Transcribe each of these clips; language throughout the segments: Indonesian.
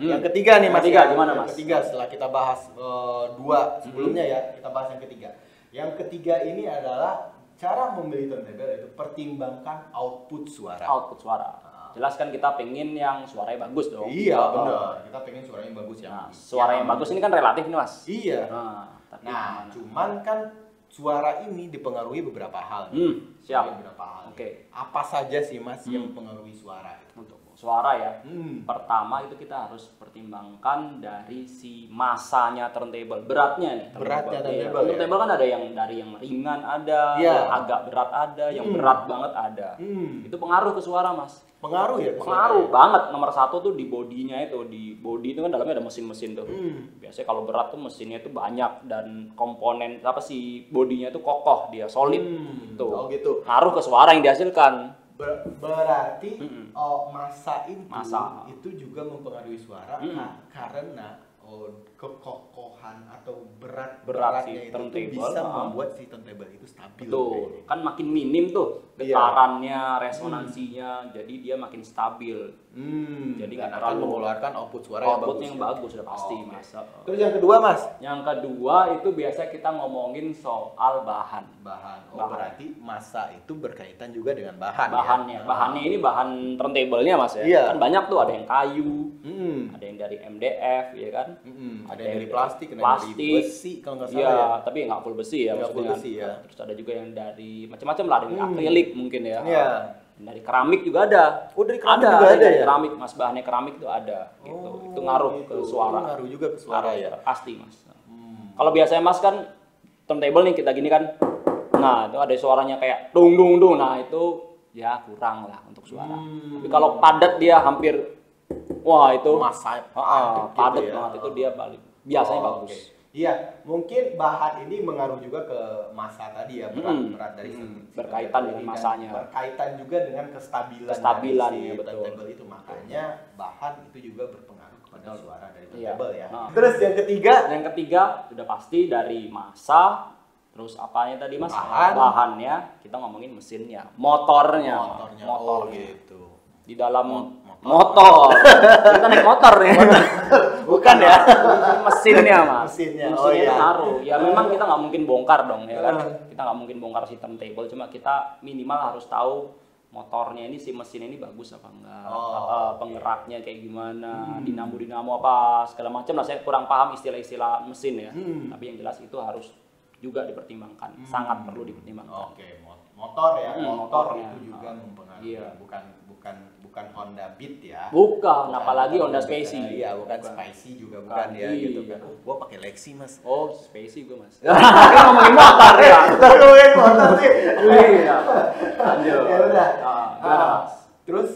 Yang ketiga nih Mas. Ketiga gimana Mas? Yang ketiga setelah kita bahas dua sebelumnya ya, kita bahas yang ketiga. Yang ketiga ini adalah cara memilih turntable itu pertimbangkan output suara. Output suara. Jelas kan kita pengen yang suaranya bagus dong. Iya benar. Kita pengen suaranya bagus ya. Nah, suara yang bagus ini kan relatif nih Mas. Iya. Tapi cuman kan suara ini dipengaruhi beberapa hal. Siap. Beberapa hal. Oke. Apa saja sih Mas yang mempengaruhi suara itu? Untuk suara ya. Pertama itu kita harus pertimbangkan dari si masanya turntable, beratnya nih. Beratnya turntable. Turntable kan ada yang dari yang ringan ada, yang agak berat ada, yang berat banget ada. Itu pengaruh ke suara Mas. Pengaruh ya? Pengaruh banget. Nomor satu tuh di bodinya itu. Di body itu kan dalamnya ada mesin-mesin tuh. Biasanya kalau berat tuh mesinnya itu banyak dan komponen apa sih bodinya itu kokoh, dia solid. Gitu. Oh gitu. Ngaruh ke suara yang dihasilkan. Berarti masa itu juga mempengaruhi suara karena kekokohan atau beratnya itu bisa membuat si turntable itu stabil. Betul. Kan makin minim tuh getarannya, resonansinya, jadi dia makin stabil. Jadi nggak akan mengeluarkan output suara yang bagus sudah pasti Mas. Terus yang kedua Mas? Yang kedua itu biasa kita ngomongin soal bahan. Berarti masa itu berkaitan juga dengan bahan. Bahannya ini bahan turntable-nya Mas ya. Iya. Kan banyak tuh, ada yang kayu, ada yang dari MDF ya kan. Ada yang dari plastik, dari besi kalau nggak salah ya. Tapi nggak full besi ya maksudnya. Terus ada juga yang dari macam-macam lah, dari akrilik mungkin ya. Dari keramik juga ada. Dari keramik juga ada ya? Keramik Mas, bahannya keramik itu ada gitu. Itu ngaruh ke suara. Ngaruh juga ke suara ya. Pasti Mas. Kalau biasanya Mas kan turntable nih kita gini kan. Nah, itu ada suaranya kayak dung dung dung. Nah, itu ya kurang lah untuk suara. Tapi kalau padat dia hampir itu padat banget itu dia biasanya bagus. Iya, mungkin bahan ini mengaruh juga ke masa tadi ya, berat dari berkaitan dengan masanya. Berkaitan juga dengan kestabilan ya, turntable itu. Makanya bahan itu juga berpengaruh kepada suara dari turntable ya. Nah, terus yang ketiga? Yang ketiga sudah pasti dari masa. Terus apanya tadi Mas? Bahannya, kita ngomongin mesinnya, motornya. Oh gitu. Di dalam motor. Kita naik motor nih. Bukan ya. Mesinnya Mas. Mesinnya ngaruh. Ya memang kita nggak mungkin bongkar dong ya kan. Kita nggak mungkin bongkar si turntable. Cuma kita minimal harus tahu motornya ini, si mesin ini bagus apa enggak. Penggeraknya kayak gimana. Dinamo apa segala macam lah. Saya kurang paham istilah-istilah mesin ya. Tapi yang jelas itu harus juga dipertimbangkan, sangat perlu dipertimbangkan. Motor ya, motor itu juga mempengaruhi. Bukan Honda Beat ya. Bukan, apalagi Honda Spacey. Iya, bukan Spacey juga bukan ya gitu kan. Gua pakai Lexi Mas. Oh, Spacey gua Mas. Kita ngomongin motor ya. Ngomongin motor sih. Iya. Lanjut. Ya udah. Mas. Terus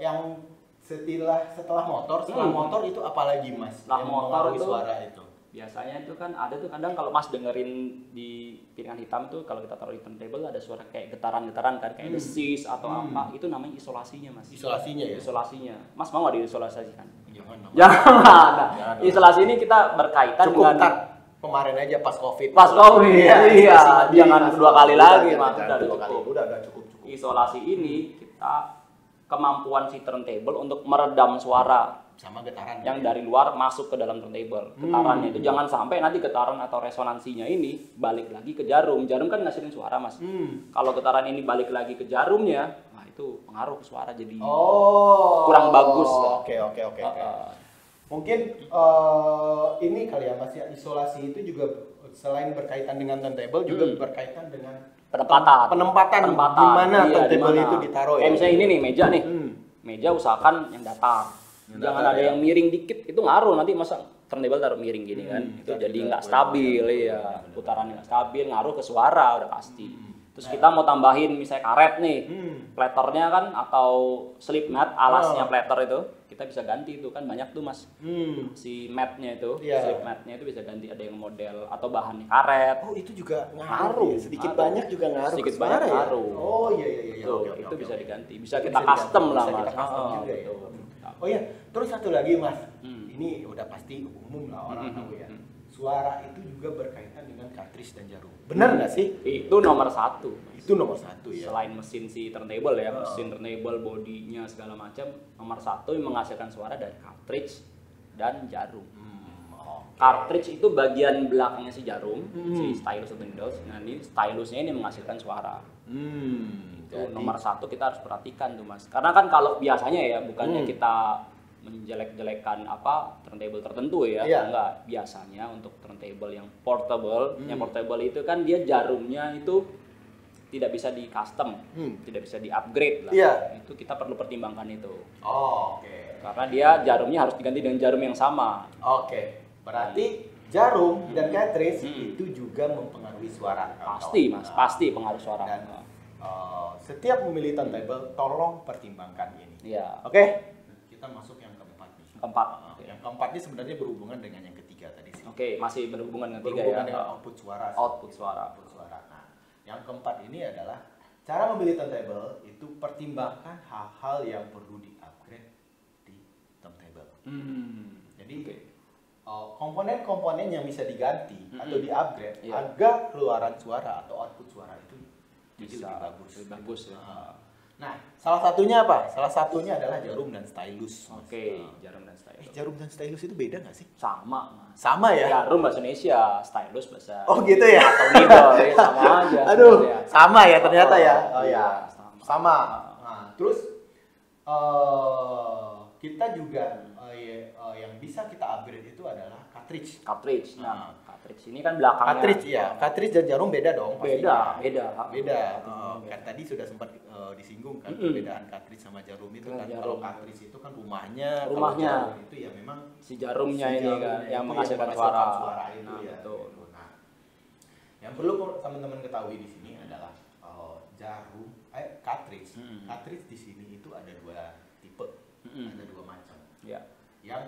yang setelah motor itu apalagi Mas? Setelah motor itu suara itu. Biasanya itu kan ada tuh kadang kalau Mas dengerin di piringan hitam tuh, kalau kita taruh di turntable ada suara kayak getaran-getaran kan, kayak desis atau apa, itu namanya isolasinya Mas. Isolasinya ya? Isolasinya. Mas mau nggak diisolasikan? Jangan. Isolasi ini kita berkaitan cukup dengan kemarin aja pas COVID. Iya. Jangan kedua kali lagi Mas. Udah cukup. Isolasi ini kita kemampuan si turntable untuk meredam suara sama getaran yang dari luar masuk ke dalam turntable. Getarannya itu jangan sampai nanti getaran atau resonansinya ini balik lagi ke jarum. Jarum kan ngasilin suara Mas. Kalau getaran ini balik lagi ke jarumnya, nah itu pengaruh ke suara jadi kurang bagus. Oke. Mungkin ini kali ya Mas ya, isolasi itu juga selain berkaitan dengan turntable juga berkaitan dengan penempatan di mana turntable itu ditaruh ya. Misalnya ini nih meja nih. Meja usahakan yang datar. Jangan ada yang miring dikit, itu ngaruh nanti masa turntable taruh miring gini kan. Itu jadi nggak stabil ya. Putarannya nggak stabil, ngaruh ke suara udah pasti. Terus kita mau tambahin misalnya karet nih. Platernya kan atau slip mat, alasnya plater itu kita bisa ganti itu kan banyak tuh Mas. Si matnya itu, slip matnya itu bisa ganti, ada yang model atau bahannya karet. Oh, itu juga ngaruh. Sedikit banyak juga ngaruh. Sedikit banyak ngaruh. Oh iya. Itu bisa diganti. Bisa kita custom lah Mas. Oh iya, terus satu lagi Mas. Ini udah pasti umum lah orang tahu ya. suara itu juga berkaitan dengan cartridge dan jarum. Benar nggak sih? Itu nomor satu. Itu nomor satu ya. Selain mesin si turntable ya, mesin turntable, bodinya segala macam, nomor satu yang menghasilkan suara dari cartridge dan jarum. Cartridge itu bagian belakangnya si jarum, si stylus atau needles. Nah ini stylusnya ini menghasilkan suara. Itu nomor satu kita harus perhatikan tuh mas. Karena kan kalau biasanya ya bukannya kita menjelek-jelekan apa turntable tertentu ya, enggak. Biasanya untuk turntable yang portable, yang portable itu kan dia jarumnya itu tidak bisa di custom, tidak bisa di upgrade lah. Itu kita perlu pertimbangkan itu. Karena dia jarumnya harus diganti dengan jarum yang sama. Berarti jarum dan cartridge itu juga mempengaruhi suara. Pasti mas, pasti pengaruh suara. Dan setiap memilih turntable, tolong pertimbangkan ini. Oke. Kita masuk yang keempat nih. Yang keempat ini sebenarnya berhubungan dengan yang ketiga tadi sih. Masih berhubungan dengan tiga ya. Berhubungan dengan output suara. Output suara. Nah, yang keempat ini adalah cara memilih turntable itu pertimbangkan hal-hal yang perlu di-upgrade di turntable. Jadi komponen-komponen yang bisa diganti atau di-upgrade agar keluaran suara atau output suara itu bisa lebih bagus. Nah, salah satunya apa? Salah satunya adalah jarum dan stylus. Jarum dan stylus. Jarum dan stylus itu beda nggak sih? Sama, mas. Sama ya? Jarum bahasa Indonesia, stylus bahasa. Gitu ya? Atau needle, ya sama aja. Aduh, sama ya ternyata ya. Sama. Nah, terus kita juga yang bisa kita upgrade itu adalah cartridge. Nah, cartridge ini kan belakangnya. Cartridge dan jarum beda dong. Beda. Kan tadi sudah sempat disinggung kan perbedaan cartridge sama jarum itu kan. Kalau cartridge itu kan rumahnya. Kalau jarum itu ya memang si jarumnya ini kan yang menghasilkan suara itu nah, ya. Betul. Nah, yang perlu teman-teman ketahui di sini adalah cartridge. Cartridge di sini itu ada dua tipe, ada dua macam. Yang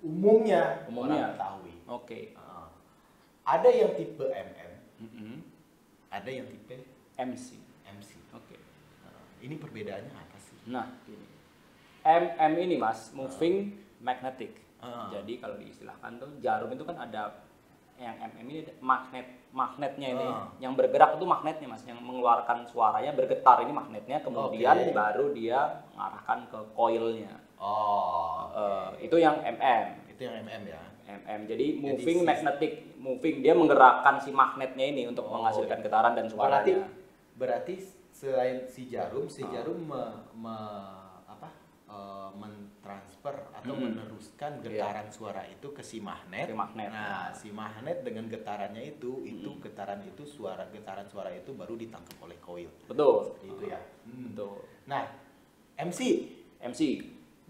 umumnya orang ketahui. Ada yang tipe ada yang tipe MC. Ini perbedaannya apa sih? Nah, ini MM ini mas, moving magnetic. Jadi kalau diistilahkan tuh jarum itu kan ada yang MM ini magnetnya ini, yang bergerak itu magnetnya mas, yang mengeluarkan suaranya bergetar ini magnetnya, kemudian baru dia mengarahkan ke coilnya. Itu yang MM. Itu yang MM ya. Jadi moving magnetic, moving dia menggerakkan si magnetnya ini untuk menghasilkan getaran dan suaranya. Berarti selain si jarum mentransfer atau meneruskan getaran suara itu ke si magnet. Nah, si magnet dengan getarannya itu getaran suara itu baru ditangkap oleh coil. Betul. Itu ya. Betul. Nah, MC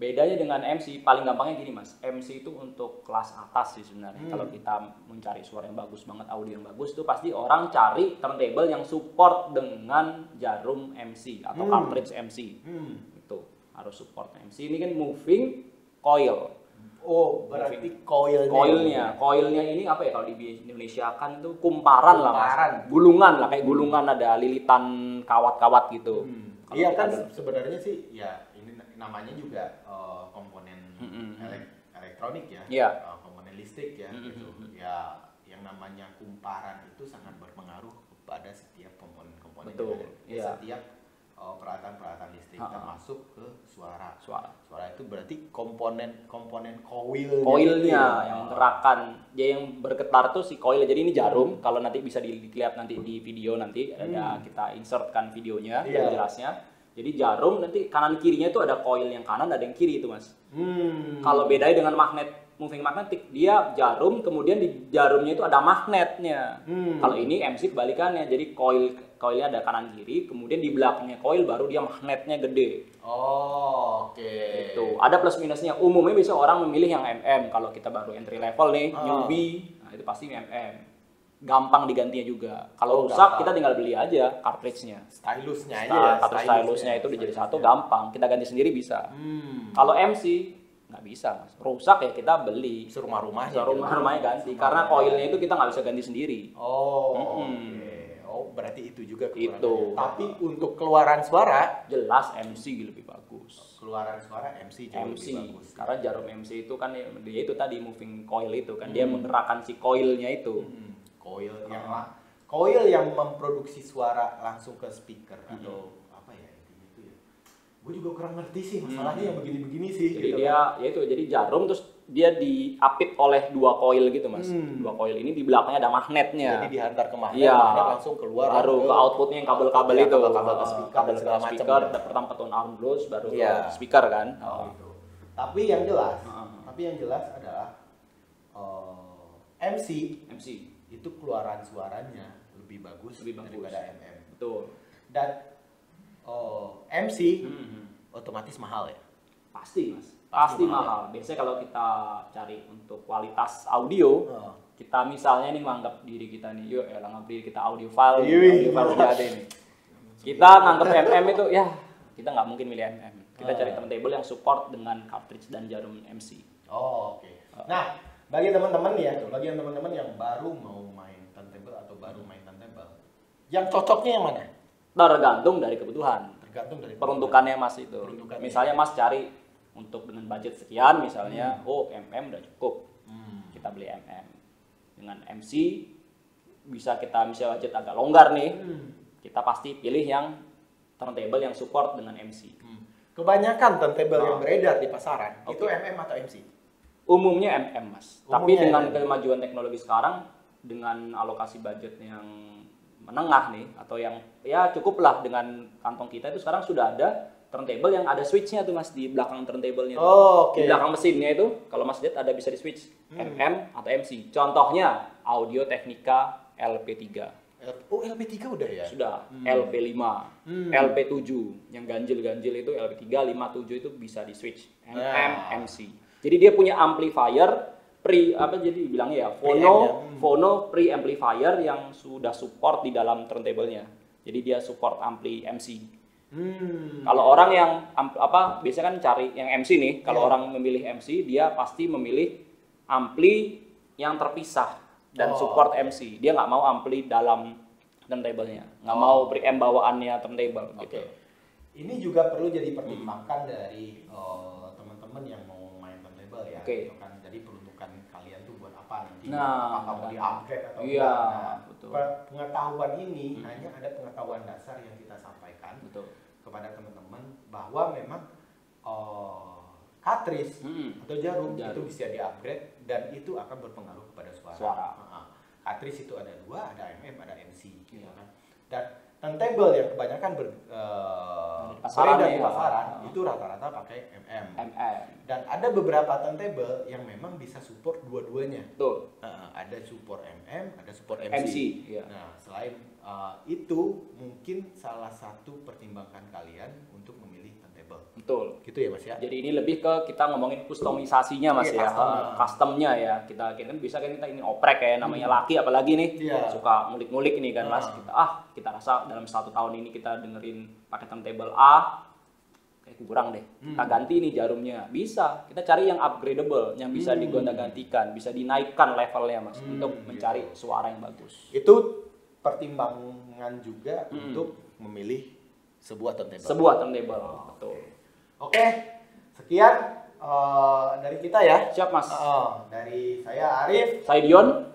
bedanya dengan MC paling gampangnya gini mas, MC itu untuk kelas atas sih sebenarnya. Kalau kita mencari suara yang bagus banget, audio yang bagus itu pasti orang cari turntable yang support dengan jarum MC atau cartridge MC. Itu harus support MC. Ini kan moving coil. Berarti coilnya ini apa ya kalau di Indonesia kan itu kumparan lah mas. Gulungan lah, kayak gulungan ada lilitan kawat-kawat gitu. Iya kan sebenarnya sih ya ini namanya juga komponen elektronik ya, komponen listrik ya, gitu. Ya yang namanya kumparan itu sangat berpengaruh kepada setiap komponen-komponen setiap peralatan-peralatan listrik termasuk ke suara. Suara itu berarti komponen coilnya yang menggerakkan, dia yang bergetar tuh si coil. Jadi ini jarum, kalau nanti bisa dilihat nanti di video nanti ada kita insertkan videonya jelasnya. Jadi jarum nanti kanan kirinya itu ada coil yang kanan, ada yang kiri itu mas. Kalau bedanya dengan moving magnetic, dia jarum kemudian di jarumnya itu ada magnetnya. Kalau ini MC kebalikannya, jadi coilnya ada kanan kiri, kemudian di belakangnya coil baru dia magnetnya gede. Itu ada plus minusnya. Umumnya bisa orang memilih yang MM. Kalau kita baru entry level nih, newbie, nah itu pasti MM. Gampang digantinya juga. Kalau rusak kita tinggal beli aja cartridge-nya. Stylusnya aja. Stylusnya itu udah jadi satu, gampang. Kita ganti sendiri bisa. Kalau MC nggak bisa mas. Rusak ya kita beli. Rumahnya ganti. Karena coilnya itu kita nggak bisa ganti sendiri. Oh, berarti itu juga kekurangannya. Itu. Tapi untuk keluaran suara jelas MC lebih bagus. Keluaran suara MC jauh lebih bagus. Karena jarum MC itu kan dia itu tadi moving coil itu kan dia menggerakkan si coilnya itu. Coil yang memproduksi suara langsung ke speaker atau apa ya itu ya. Gue juga kurang ngerti sih masalahnya yang begini-begini sih. Jadi gitu dia ya itu jadi jarum terus dia diapit oleh 2 coil gitu mas. 2 coil ini di belakangnya ada magnetnya. Jadi dihantar ke magnet, iya, magnet langsung keluar baru ke outputnya yang kabel-kabel itu. Kabel segala speaker, macam. pertama tone armless baru ke speaker kan. Gitu. Tapi yang jelas adalah MC itu keluaran suaranya lebih bagus daripada MM. Betul. Dan MC otomatis mahal ya. Pasti mas. Pasti mahal. Biasanya kalau kita cari untuk kualitas audio, kita misalnya nih menganggap diri kita nih, yuk anggap diri kita audiophile udah ada nih. Kita nganggap MM itu ya kita nggak mungkin milih MM. Kita cari turntable yang support dengan cartridge dan jarum MC. Oke. Nah, bagi teman-teman yang baru mau main turntable atau baru main turntable, yang cocoknya yang mana? Tergantung dari kebutuhan. Peruntukannya mas itu. Misalnya mas cari untuk dengan budget sekian misalnya, MM udah cukup. Kita beli MM. Dengan MC bisa kita misalnya budget agak longgar nih. Kita pasti pilih yang turntable yang support dengan MC. Kebanyakan turntable yang beredar di pasaran itu MM atau MC? Umumnya MM mas. Tapi dengan kemajuan teknologi sekarang dengan alokasi budget yang menengah nih atau yang ya cukuplah dengan kantong kita itu sekarang sudah ada turntable yang ada switchnya tuh mas di belakang turntable-nya di belakang mesinnya itu kalau mas lihat ada bisa di switch MM atau MC. Contohnya Audio Technica LP3. LP3 udah ya? Sudah. LP5, LP7 yang ganjil-ganjil itu LP3, 57 itu bisa di switch MM, MC. Jadi dia punya amplifier jadi bilangnya ya phono pre-amplifier yang sudah support di dalam turntable-nya. Jadi dia support ampli MC. Kalau orang yang biasanya kan cari yang MC nih, kalau orang memilih MC dia pasti memilih ampli yang terpisah dan support MC. Dia nggak mau ampli dalam turntable-nya, nggak mau preamp bawaannya turntable gitu. Ini juga perlu jadi pertimbangan dari teman-teman yang mau main turntable ya. Gitu kan. Jadi peruntukan kalian tuh buat apa nanti? Apakah mau di-upgrade atau betul. Pengetahuan ini hanya ada pengetahuan dasar yang kita sampaikan kepada teman-teman bahwa memang cartridge atau jarum itu bisa di-upgrade dan itu akan berpengaruh kepada suara. Cartridge itu ada 2, ada MM, ada MC. Gitu kan. Dan turntable yang kebanyakan beredar di pasaran itu rata-rata pakai MM. Dan ada beberapa turntable yang memang bisa support dua-duanya. Ada support MM, ada support MC. Nah, selain itu mungkin salah satu pertimbangan kalian untuk memilih turntable. Betul. Gitu ya Mas ya. Jadi ini lebih ke kita ngomongin kustomisasinya Mas ya. Customnya ya. Kita bisa kan kita ingin oprek kayak namanya laki apalagi nih. Suka ngulik-ngulik ini kan Mas. Kita rasa dalam 1 tahun ini kita dengerin pakai turntable A kayak kurang deh. Kita ganti nih jarumnya. Bisa. Kita cari yang upgradable, yang bisa digonta-gantikan, bisa dinaikkan levelnya Mas untuk mencari suara yang bagus. Itu pertimbangan juga untuk memilih sebuah turntable. Betul. Oke, sekian dari kita ya. Siap Mas. Dari saya Arif, saya Dion,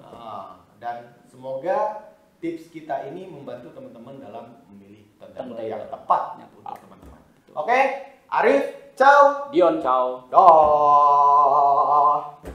dan semoga tips kita ini membantu teman-teman dalam memilih turntable yang tepat untuk teman-teman. Oke, Arif, ciao. Dion, ciao. Dah.